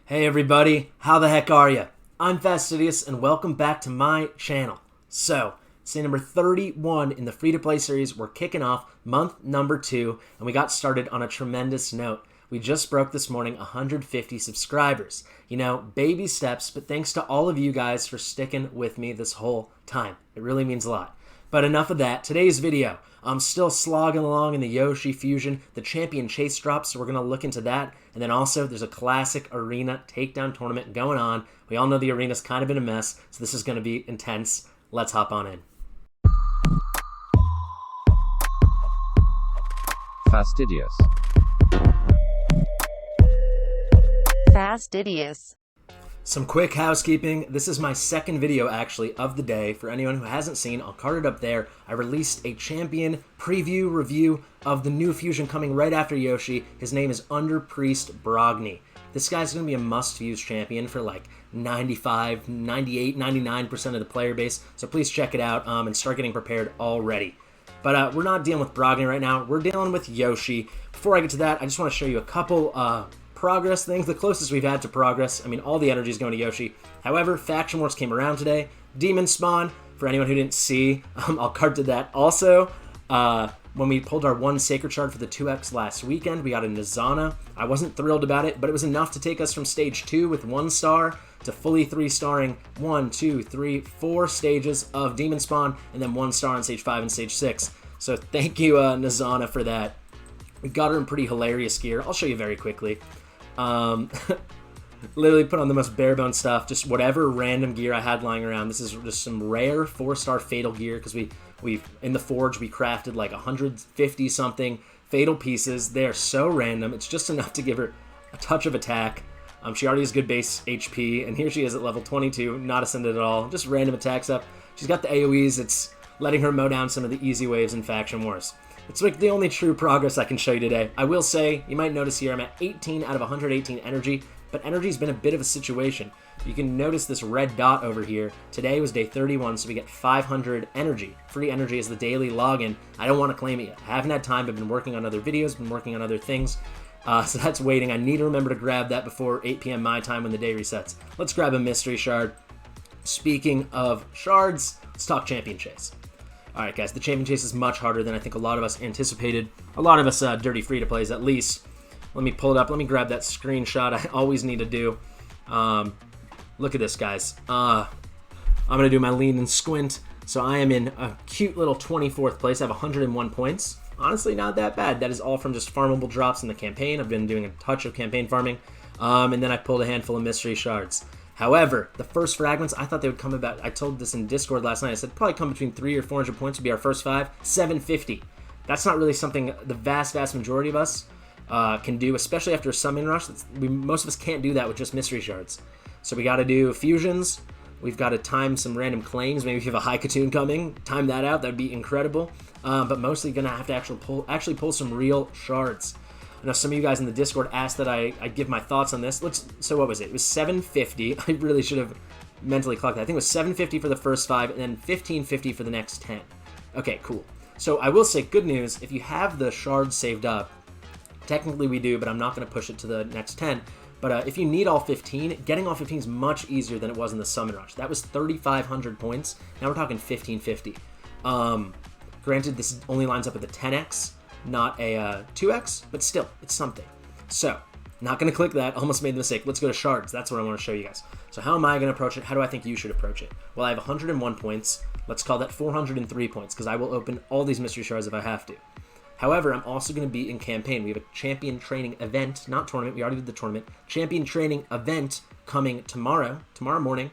Hey everybody, how the heck are ya? I'm Fastidious and welcome back to my channel. So, it's day number 31 in the free-to-play series. We're kicking off month number 2 and we got started on a tremendous note. We just broke this morning 150 subscribers. You know, baby steps, but thanks to all of you guys for sticking with me this whole time. It really means a lot. But enough of that. Today's video, I'm still slogging along in the Yoshi fusion. The champion chase drops, so we're going to look into that. And then also, there's a classic arena takedown tournament going on. We all know the arena's kind of been a mess, so this is going to be intense. Let's hop on in. Fastidious. Fastidious. Some quick housekeeping. This is my second video, actually, of the day. For anyone who hasn't seen, I'll card it up there. I released a champion preview review of the new fusion coming right after Yoshi. His name is Under Priest Brogni. This guy's going to be a must-use champion for like 95, 98, 99% of the player base. So please check it out and start getting prepared already. But we're not dealing with Brogni right now. We're dealing with Yoshi. Before I get to that, I just want to show you a couple progress things, the closest we've had to progress. I mean, all the energy is going to Yoshi. However, Faction Wars came around today. Demon Spawn, for anyone who didn't see, I'll card to that also. When we pulled our 1 Sacred Shard for the 2x last weekend, we got a Nizana. I wasn't thrilled about it, but it was enough to take us from stage 2 with 1 star to fully 3-starring 1, 2, 3, 4 stages of Demon Spawn, and then 1 star on stage 5 and stage 6. So thank you, Nizana, for that. We got her in pretty hilarious gear. I'll show you very quickly. Literally put on the most bare bone stuff, just whatever random gear I had lying around. This is just some rare 4-star fatal gear because we in the forge we crafted like 150 something fatal pieces. They are so random. It's just enough to give her a touch of attack. She already has good base HP, and here she is at level 22, not ascended at all. Just random attack stuff. She's got the AoEs. It's letting her mow down some of the easy waves in Faction Wars. It's like the only true progress I can show you today. I will say, you might notice here, I'm at 18 out of 118 energy, but energy's been a bit of a situation. You can notice this red dot over here. Today was day 31, so we get 500 energy. Free energy is the daily login. I don't want to claim it yet. I haven't had time. I've been working on other videos, been working on other things. So that's waiting. I need to remember to grab that before 8 p.m. my time when the day resets. Let's grab a mystery shard. Speaking of shards, let's talk champion chase. Alright guys, the champion chase is much harder than I think a lot of us anticipated. A lot of us dirty free-to-plays at least. Let me pull it up. Let me grab that screenshot I always need to do. Look at this, guys. I'm going to do my lean and squint. So I am in a cute little 24th place. I have 101 points. Honestly, not that bad. That is all from just farmable drops in the campaign. I've been doing a touch of campaign farming. And then I pulled a handful of mystery shards. However, the first fragments, I thought they would come about, I told this in Discord last night, I said probably come between 300 or 400 points would be our first 5, 750. That's not really something the vast majority of us can do, especially after a summon rush. Most of us can't do that with just mystery shards. So we got to do fusions. We've got to time some random claims. Maybe if you have a Haikatoon coming, time that out. That would be incredible. But mostly going to have to actually pull some real shards. I know some of you guys in the Discord asked that I give my thoughts on this. So what was it? It was 750. I really should have mentally clocked that. I think it was 750 for the first 5 and then 1550 for the next 10. Okay, cool. So I will say, good news, if you have the shards saved up, technically we do, but I'm not going to push it to the next 10. But if you need all 15, getting all 15 is much easier than it was in the Summon Rush. That was 3,500 points. Now we're talking 1,550. Granted, this only lines up with a 10x. Not a 2x, but still, it's something. So, not going to click that. Almost made the mistake. Let's go to shards. That's what I want to show you guys. So how am I going to approach it? How do I think you should approach it? Well, I have 101 points. Let's call that 403 points, because I will open all these mystery shards if I have to. However, I'm also going to be in campaign. We have a champion training event, not tournament. We already did the tournament. Champion training event coming tomorrow morning.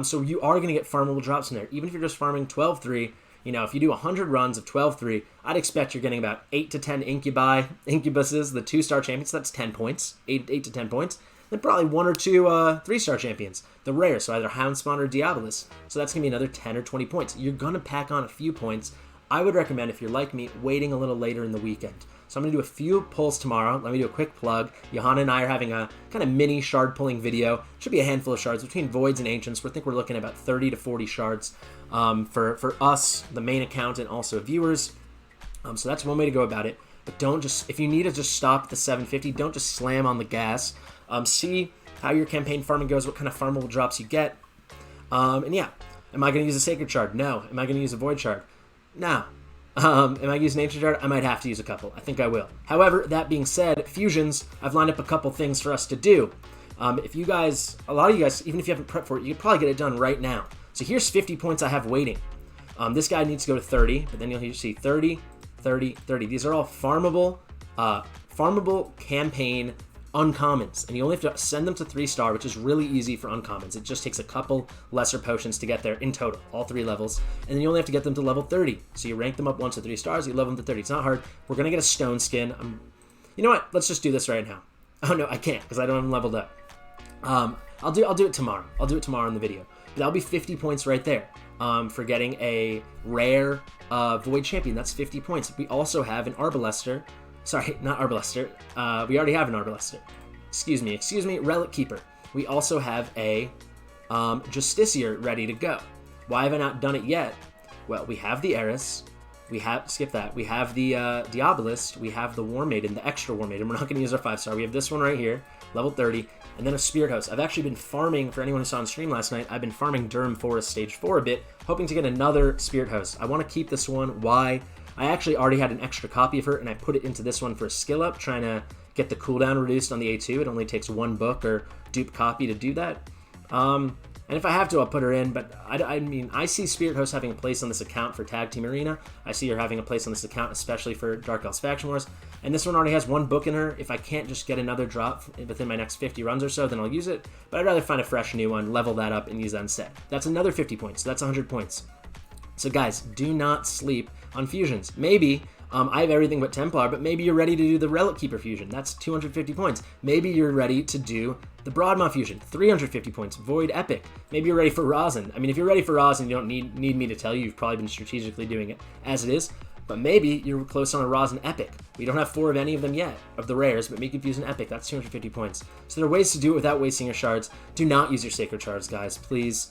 So you are going to get farmable drops in there. Even if you're just farming 12-3, you know, if you do 100 runs of 12-3, I'd expect you're getting about 8 to 10 incubuses, the 2-star champions. That's 10 points, 8 to 10 points. Then probably 1 or 2 3-star champions, the rare, so either Houndspawn or Diabolus. So that's going to be another 10 or 20 points. You're going to pack on a few points. I would recommend, if you're like me, waiting a little later in the weekend. So I'm going to do a few pulls tomorrow. Let me do a quick plug. Johanna and I are having a kind of mini shard pulling video. Should be a handful of shards between Voids and Ancients. I think we're looking at about 30 to 40 shards for us, the main account, and also viewers. So that's one way to go about it. But don't just, if you need to just stop at the 750, don't just slam on the gas. See how your campaign farming goes, what kind of farmable drops you get. And yeah, am I going to use a Sacred Shard? No. Am I going to use a Void Shard? No. Am I going to use an Ancient Shard? I might have to use a couple. I think I will. However, that being said, fusions, I've lined up a couple things for us to do. If you guys, a lot of you guys, even if you haven't prepped for it, you can probably get it done right now. So here's 50 points I have waiting. This guy needs to go to 30, but then you'll see 30, 30, 30. These are all farmable campaign uncommons, and you only have to send them to 3-star, which is really easy for uncommons. It just takes a couple lesser potions to get there in total, all 3 levels, and then you only have to get them to level 30. So you rank them up once to 3 stars, you level them to 30. It's not hard. We're gonna get a stone skin. You know what? Let's just do this right now. Oh no, I can't because I don't have them leveled up. I'll do it tomorrow. I'll do it tomorrow in the video. But that'll be 50 points right there. For getting a rare Void Champion. That's 50 points. We also have an Arbalester. Sorry, not Arbalester. We already have an Arbalester. Excuse me, Relic Keeper. We also have a Justiciar ready to go. Why have I not done it yet? Well, we have the Eris. We have, skip that. We have the Diabolist. We have the War Maiden, the extra War Maiden. We're not going to use our 5-star. We have this one right here, level 30. And then a Spirit Host. I've actually been farming, for anyone who saw on stream last night, I've been farming Durham Forest Stage 4 a bit, hoping to get another Spirit Host. I want to keep this one. Why? I actually already had an extra copy of her, and I put it into this one for a skill up, trying to get the cooldown reduced on the A2. It only takes 1 book or dupe copy to do that. And if I have to, I'll put her in, but I mean, I see Spirit Host having a place on this account for Tag Team Arena. I see her having a place on this account, especially for Dark Elves Faction Wars. And this one already has 1 book in her. If I can't just get another drop within my next 50 runs or so, then I'll use it. But I'd rather find a fresh new one, level that up, and use that instead. That's another 50 points, so that's 100 points. So guys, do not sleep on fusions. Maybe I have everything but Templar, but maybe you're ready to do the Relic Keeper fusion. That's 250 points. Maybe you're ready to do the Broadmaw fusion, 350 points. Void Epic. Maybe you're ready for Rosin. I mean, if you're ready for Rosin, you don't need me to tell you. You've probably been strategically doing it as it is. But maybe you're close on a Rosin Epic. We don't have 4 of any of them yet, of the rares, but make you use an Epic. That's 250 points. So there are ways to do it without wasting your shards. Do not use your Sacred Shards, guys. Please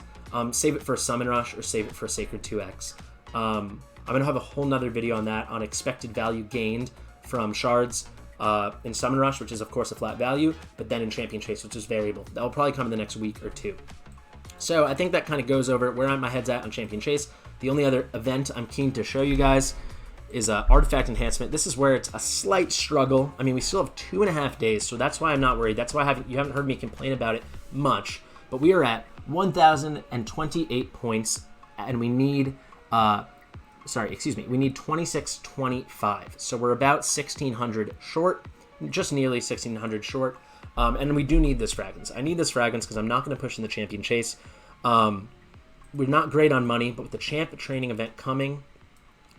save it for a Summon Rush or save it for a Sacred 2X. I'm going to have a whole nother video on that, on expected value gained from shards in Summon Rush, which is of course a flat value, but then in Champion Chase, which is variable. That will probably come in the next week or 2. So I think that kind of goes over where my head's at on Champion Chase. The only other event I'm keen to show you guys is Artifact Enhancement. This is where it's a slight struggle. I mean, we still have 2.5 days, so that's why I'm not worried. That's why you haven't heard me complain about it much. But we are at 1,028 points, and we need... we need 2625. So we're about 1,600 short, just nearly 1,600 short. And we do need this Fragrance. I need this Fragrance because I'm not going to push in the Champion Chase. We're not great on money, but with the Champ Training event coming,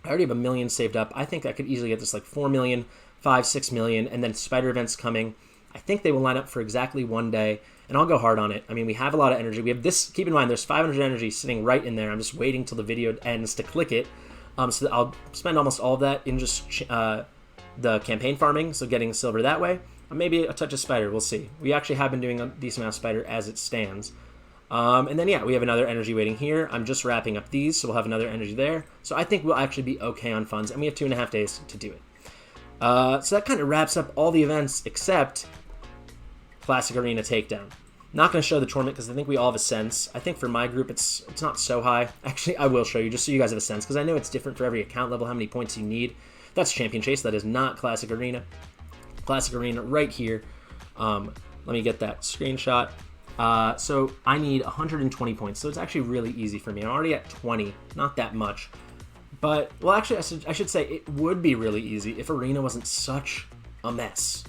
I already have 1 million saved up. I think I could easily get this like 4 million, 5, 6 million, and then Spider events coming. I think they will line up for exactly 1 day, and I'll go hard on it. I mean, we have a lot of energy. We have this, keep in mind, there's 500 energy sitting right in there. I'm just waiting till the video ends to click it. So I'll spend almost all of that in just the campaign farming, so getting silver that way. Or maybe a touch of Spider, we'll see. We actually have been doing a decent amount of Spider as it stands. And then, yeah, we have another energy waiting here. I'm just wrapping up these, so we'll have another energy there. So I think we'll actually be okay on funds, and we have 2.5 days to do it. So that kind of wraps up all the events except Classic Arena Takedown. Not going to show the tournament because I think we all have a sense. I think for my group it's not so high. Actually, I will show you just so you guys have a sense because I know it's different for every account level, how many points you need. That's Champion Chase. That is not Classic Arena. Classic Arena right here. Let me get that screenshot. So I need 120 points. So it's actually really easy for me. I'm already at 20. Not that much. But, well, actually, I should say it would be really easy if Arena wasn't such a mess.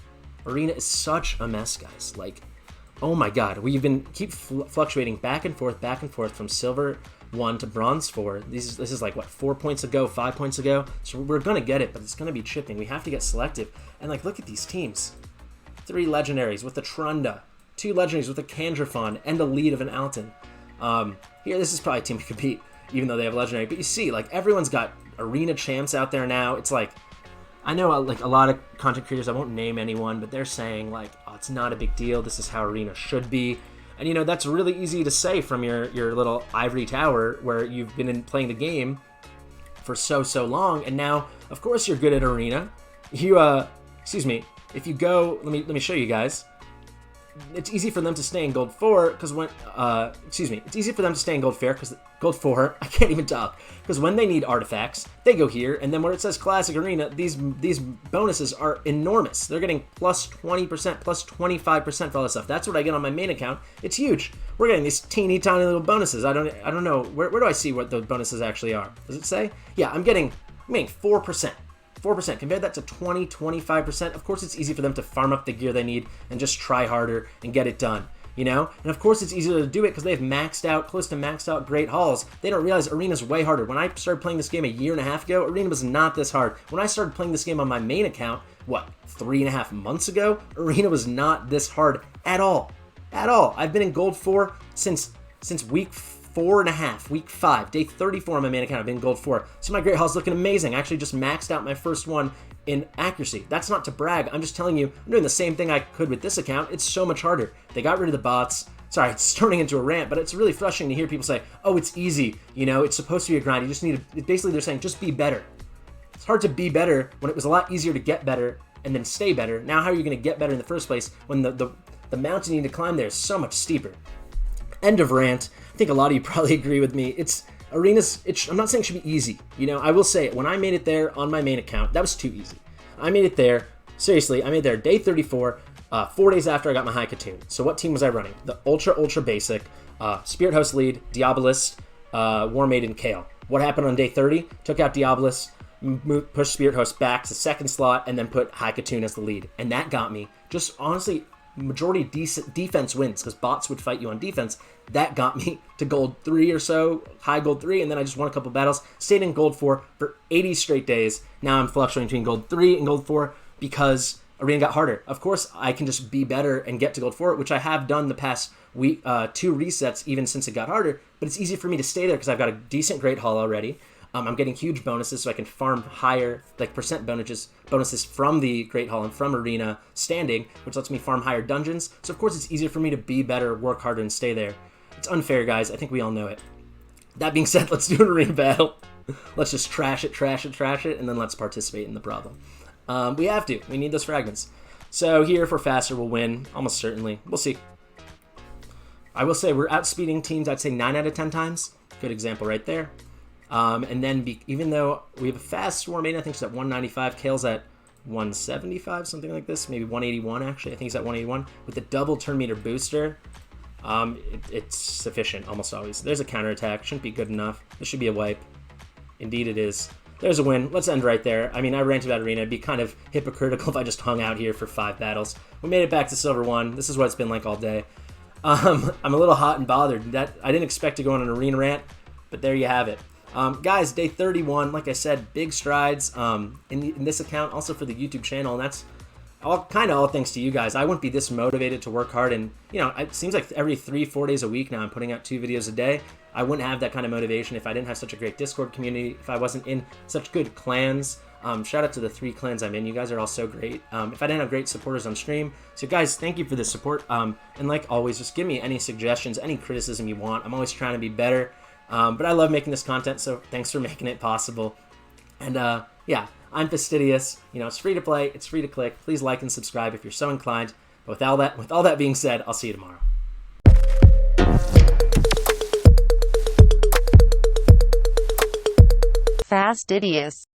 Arena is such a mess, guys. Like, oh my god, we've been fluctuating back and forth from Silver 1 to Bronze 4. This is like, what, 4 points ago, 5 points ago? So we're going to get it, but it's going to be chipping. We have to get selective. And, like, look at these teams. 3 Legendaries with a Trunda. 2 Legendaries with a Candrafon and a lead of an Alton. Here, this is probably a team we could beat, even though they have Legendary. But you see, like, everyone's got Arena champs out there now. It's like, I know, like, a lot of content creators, I won't name anyone, but they're saying, like, oh, it's not a big deal. This is how Arena should be. And, you know, that's really easy to say from your little ivory tower where you've been playing the game for so long. And now, of course, you're good at Arena. You, excuse me, if you go, let me show you guys. it's easy for them to stay in gold 4 because when, it's easy for them to stay in gold fair because gold 4, I can't even talk, because when they need artifacts, they go here, and then where it says classic arena, these bonuses are enormous. They're getting plus 20%, plus 25% for all this stuff. That's what I get on my main account. It's huge. We're getting these teeny tiny little bonuses. I don't know, where do I see what the bonuses actually are? Does it say? Yeah, I'm getting 4%. 4%. Compare that to 20, 25%. Of course, it's easy for them to farm up the gear they need and just try harder and get it done, you know? And of course, it's easier to do it because they've maxed out, close to maxed out great hauls. They don't realize Arena's way harder. When I started playing this game a year and a half ago, Arena was not this hard. When I started playing this game on my main account, what, 3.5 months ago? Arena was not this hard at all. At all. I've been in gold 4 since week 4.5, week 5, day 34 on my main account. I've been gold 4. So my great haul's looking amazing. I actually just maxed out my first one in accuracy. That's not to brag. I'm just telling you, I'm doing the same thing I could with this account. It's so much harder. They got rid of the bots. Sorry, it's turning into a rant, but it's really frustrating to hear people say, oh, it's easy. You know, it's supposed to be a grind. You just need to, basically they're saying, just be better. It's hard to be better when it was a lot easier to get better and then stay better. Now, how are you going to get better in the first place when the mountain you need to climb there is so much steeper? End of rant. I think a lot of you probably agree with me. I'm not saying it should be easy. You know, I will say, when I made it there on my main account, that was too easy. I made it there, seriously, I made it there day 34, 4 days after I got my high Katoon. So what team was I running? The ultra basic, Spirit Host lead, Diabolist, War Maiden, Kale. What happened on day 30? Took out Diabolist, pushed Spirit Host back to second slot, and then put high Katoon as the lead. And that got me, just honestly, majority decent defense wins because bots would fight you on defense. That got me to gold 3 or so, high gold 3, and then I just won a couple battles, stayed in gold 4 for 80 straight days. Now I'm fluctuating between gold 3 and gold 4 because Arena got harder. Of course, I can just be better and get to gold 4, which I have done the past week, 2 resets even since it got harder, but it's easy for me to stay there because I've got a decent great haul already. I'm getting huge bonuses so I can farm higher, like percent bonuses from the Great Hall and from Arena standing, which lets me farm higher dungeons. So of course it's easier for me to be better, work harder, and stay there. It's unfair, guys. I think we all know it. That being said, let's do an arena battle. Let's just trash it, and then let's participate in the problem. We have to. We need those fragments. So here, if we're faster, we'll win. Almost certainly. We'll see. I will say we're outspeeding teams, I'd say 9 out of 10 times. Good example right there. And then even though we have a fast War Maiden, I think she's at 195, Kale's at 175, something like this, maybe 181 actually. I think he's at 181. With the double turn meter booster, it's sufficient almost always. There's a counterattack, shouldn't be good enough. This should be a wipe. Indeed it is. There's a win. Let's end right there. I mean, I ranted about Arena. It'd be kind of hypocritical if I just hung out here for 5 battles. We made it back to Silver 1. This is what it's been like all day. I'm a little hot and bothered. I didn't expect to go on an Arena rant, but there you have it. Guys, day 31, like I said, big strides in this account, also for the YouTube channel, and that's all thanks to you guys. I wouldn't be this motivated to work hard, and you know, it seems like every 3-4 days a week now I'm putting out 2 videos a day. I wouldn't have that kind of motivation if I didn't have such a great Discord community, if I wasn't in such good clans. Shout out to the 3 clans I'm in. You guys are all so great. If I didn't have great supporters on stream. So guys, thank you for the support. And like always, just give me any suggestions, any criticism you want. I'm always trying to be better. But I love making this content, so thanks for making it possible. And yeah, I'm Fastidious. You know, it's free to play, it's free to click. Please like and subscribe if you're so inclined. But with all that being said, I'll see you tomorrow. Fastidious.